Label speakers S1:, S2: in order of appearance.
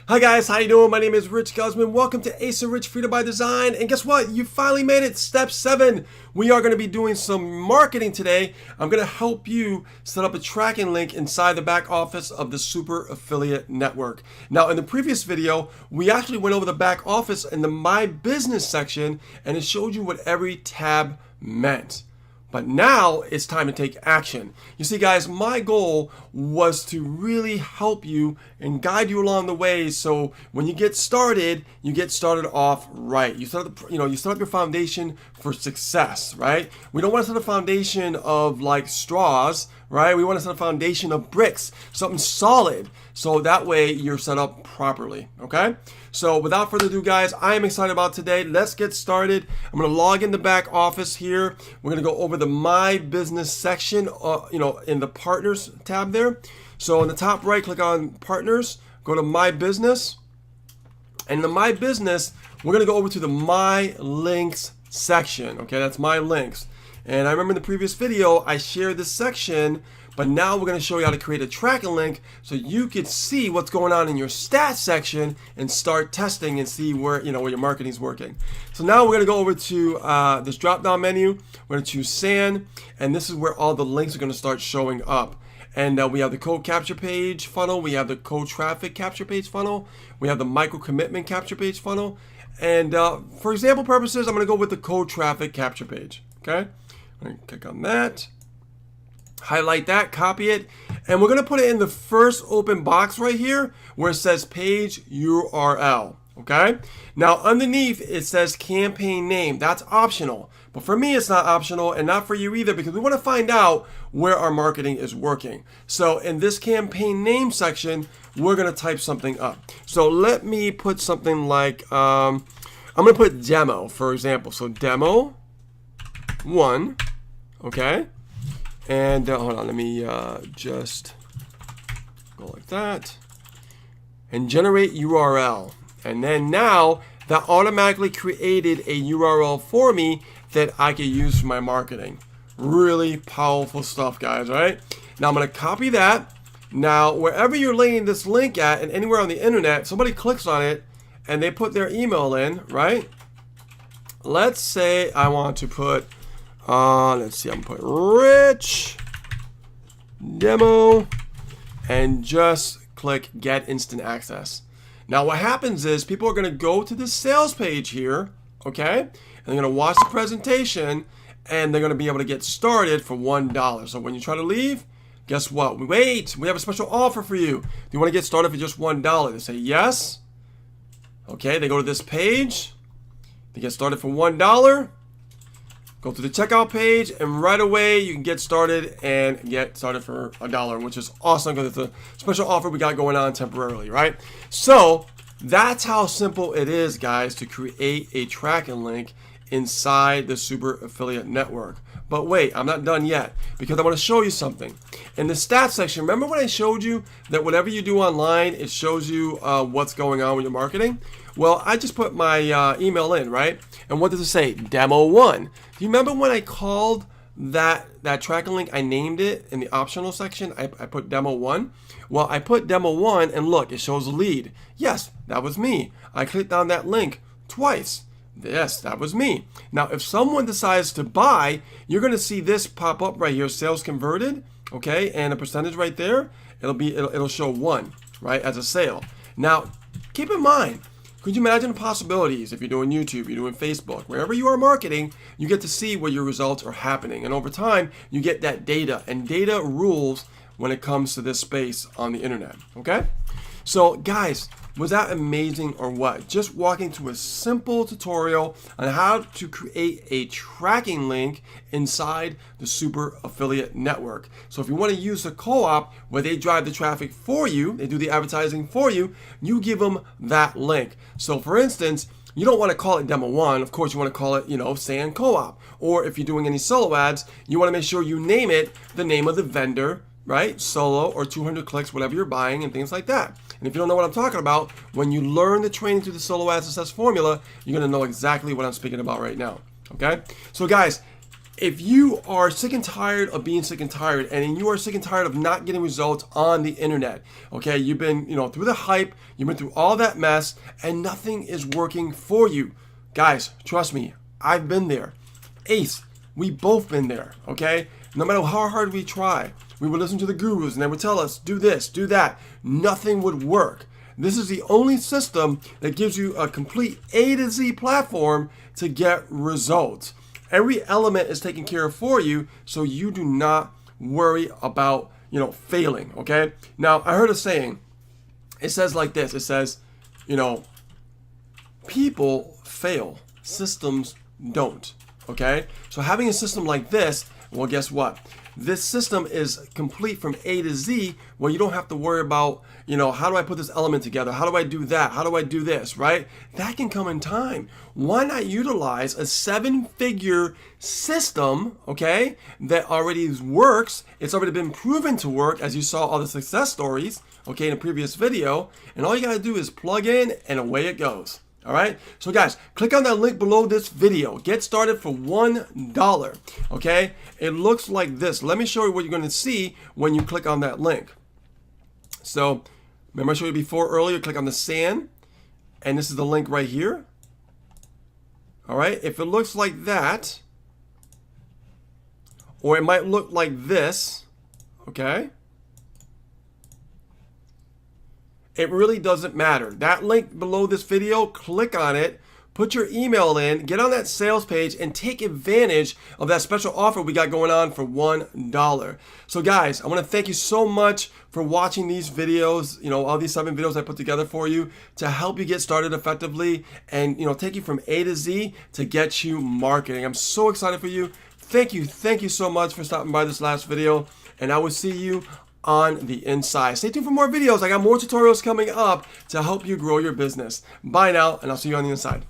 S1: Hi guys, how you doing? My name is Rich Guzman. Welcome to Ace and Rich Freedom by Design. And guess what? You finally made it. Step 7. We are going to be doing some marketing today. I'm going to help you set up a tracking link inside the back office of the Super Affiliate Network. Now, in the previous video, we actually went over the back office in the My Business section, and it showed you what every tab meant. But now it's time to take action. You see, guys, my goal was to really help you and guide you along the way. So when you get started off right. You set up, you set up your foundation for success, right? We don't want to set a foundation of like straws, right? We want to set a foundation of bricks, something solid. So that way you're set up properly, okay? So without further ado, guys, I am excited about today. Let's get started. I'm going to log in the back office here. We're going to go over the My Business section, in the Partners tab there. So in the top right, click on Partners, go to My Business. And in the My Business, we're going to go over to the My Links section. Okay, that's My Links. And I remember in the previous video, I shared this section, but now we're going to show you how to create a tracking link so you can see what's going on in your stats section and start testing and see where your marketing is working. So now we're going to go over to this drop down menu. We're going to choose SAN, and this is where all the links are going to start showing up. And we have the code capture page funnel. We have the code traffic capture page funnel. We have the micro commitment capture page funnel. And for example purposes, I'm going to go with the code traffic capture page. Okay, I'm going to click on that. Highlight that, copy it, and we're going to put it in the first open box right here where it says page URL. Okay, now underneath it says campaign name. That's optional, but for me it's not optional and not for you either, because we want to find out where our marketing is working. So in this campaign name section, we're going to type something up. So let me put something like I'm going to put demo, for example. So demo 1. Okay. And hold on, let me just go like that and generate URL. And then now that automatically created a URL for me that I can use for my marketing. Really powerful stuff, guys, right? Now I'm going to copy that. Now, wherever you're laying this link at and anywhere on the internet, somebody clicks on it and they put their email in, right? Let's say I want to put let's see, I'm gonna put Rich Demo and just click Get Instant Access. Now what happens is people are gonna go to the sales page here, okay? And they're gonna watch the presentation and they're gonna be able to get started for $1. So when you try to leave, guess what? Wait, we have a special offer for you. Do you wanna get started for just $1? They say yes. Okay, they go to this page. They get started for $1. Go to the checkout page, and right away you can get started and get started for $1, which is awesome because it's a special offer we got going on temporarily, right? So that's how simple it is, guys, to create a tracking link inside the Super Affiliate Network. But wait, I'm not done yet, because I want to show you something. In the stats section, remember when I showed you that whatever you do online, it shows you what's going on with your marketing? Well, I just put my email in, right? And what does it say? Demo 1. Do you remember when I called that tracking link, I named it in the optional section? I put Demo 1. Well, I put Demo 1, and look, it shows a lead. Yes, that was me. I clicked on that link twice. Yes, that was me. Now, if someone decides to buy, you're going to see this pop up right here, sales converted, okay, and a percentage right there. It'll show 1, right, as a sale. Now, keep in mind, could you imagine the possibilities if you're doing YouTube, you're doing Facebook, wherever you are marketing, you get to see where your results are happening, and over time, you get that data, and data rules when it comes to this space on the internet. Okay, so guys, was that amazing or what? Just walking through a simple tutorial on how to create a tracking link inside the Super Affiliate Network. So if you want to use the co-op where they drive the traffic for you, they do the advertising for you, you give them that link. So for instance, you don't want to call it Demo 1. Of course, you want to call it, SAN Co-op. Or if you're doing any solo ads, you want to make sure you name it the name of the vendor, right? Solo or 200 clicks, whatever you're buying and things like that. And if you don't know what I'm talking about, when you learn the training through the Solo Ad Success formula, you're going to know exactly what I'm speaking about right now. Okay? So guys, if you are sick and tired of being sick and tired, and you are sick and tired of not getting results on the internet, okay, you've been, through the hype, you've been through all that mess, and nothing is working for you. Guys, trust me, I've been there. Ace, we both been there, okay? No matter how hard we try, we would listen to the gurus and they would tell us, do this, do that. Nothing would work. This is the only system that gives you a complete A to Z platform to get results. Every element is taken care of for you, so you do not worry about, failing, okay? Now, I heard a saying. It says like this. It says, people fail, systems don't, okay? So having a system like this, well, guess what? This system is complete from A to Z, where you don't have to worry about, how do I put this element together? How do I do that? How do I do this, right? That can come in time. Why not utilize a 7-figure system, okay, that already works? It's already been proven to work, as you saw all the success stories, okay, in a previous video. And all you got to do is plug in and away it goes. All right, so guys, click on that link below this video. Get started for $1, okay? It looks like this. Let me show you what you're going to see when you click on that link. So, remember I showed you before earlier, click on the sand, and this is the link right here. All right, if it looks like that, or it might look like this, okay? It really doesn't matter. That link below this video, click on it, put your email in, get on that sales page, and take advantage of that special offer we got going on for $1. So guys, I want to thank you so much for watching these videos, all these 7 videos I put together for you to help you get started effectively and, take you from A to Z to get you marketing. I'm so excited for you. Thank you so much for stopping by this last video, and I will see you on the inside. Stay tuned for more videos. I got more tutorials coming up to help you grow your business. Bye now, and I'll see you on the inside.